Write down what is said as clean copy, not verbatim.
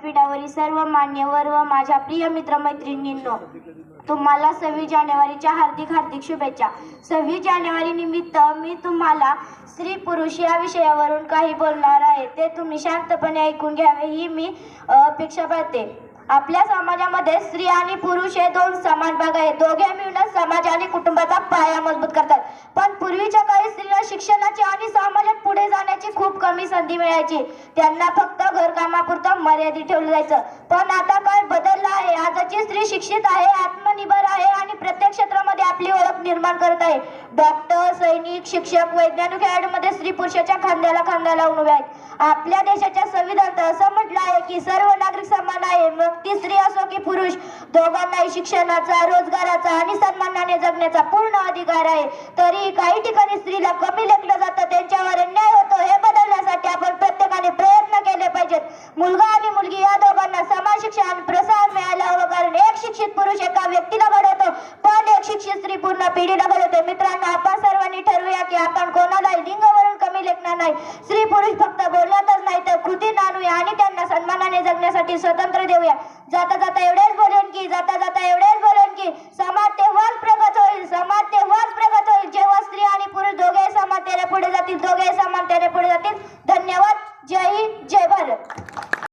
व्यासपीठावरील सर्व मान्यवर व माझ्या प्रिय मित्रमैत्रिणींनो, तुम्हाला 26 जानेवारीच्या हार्दिक शुभेच्छा। 26 जानेवारी निमित्त मी तुम्हाला स्त्री पुरुष या विषयावरून काही बोलणार आहे, ते तुम्ही शांतपणे ऐकून घ्यावे ही मी अपेक्षा करते। आपल्या समाजामध्ये स्त्री आणि पुरुष हे दोन समान भाग आहेत। दोघे मिळून समाज आणि कुटुंबाचा पाया मजबूत करतात। पण पूर्वीच्या काळी स्त्रीला शिक्षणाची आणि समाजात पुढे जाण्याची खूप कमी संधी मिळायची। त्यांना फक्त घरकामापुरतं मर्यादित ठेवलं जायचं। पण आता काळ बदलला आहे। आजची स्त्री शिक्षित आहे, आत्मनिर्भर आहे आणि प्रत्येक क्षेत्रामध्ये आपली ओळख निर्माण करत आहे। डॉक्टर, सैनिक, शिक्षक, वैज्ञानिक खेळाडूंमध्ये स्त्री पुरुषाच्या खांद्याला खांदा लावून उभ्या आहेत। आपल्या देशाच्या संविधानात असं म्हटलं आहे की सर्व नागरिक समान आहे, मग ती स्त्री असो की पुरुष, दोघांनाही शिक्षणाचा, रोजगाराचा आणि सन्मानाने जगण्याचा पूर्ण अधिकार आहे। तरी काही ठिकाणी स्त्रीला कमी लेखलं जातं, त्यांच्यावर अन्याय होतो। हे बदलण्यासाठी आपण प्रत्येकाने प्रयत्न केले पाहिजेत। मुलगा आणि मुलगी या दोघांना समान शिक्षण आणि प्रोत्साहन मिळायला हवं, कारण एक शिक्षित पुरुष एका व्यक्तीला घडवतो, पण एक शिक्षित स्त्री पूर्ण पिढीला घडवते। मित्रांनो, आपण सर्वांनी ठरवूया की आपण कोणालाही लिंगावरून कमी लेखणार नाही। स्त्री पुरुष फक्त बोलण्यातच नाही तर कृतीत आणूया आणि त्यांना सन्मानाने जगण्यासाठी स्वतंत्र देऊया। जाता जाता एवढेच बोलेन की समाज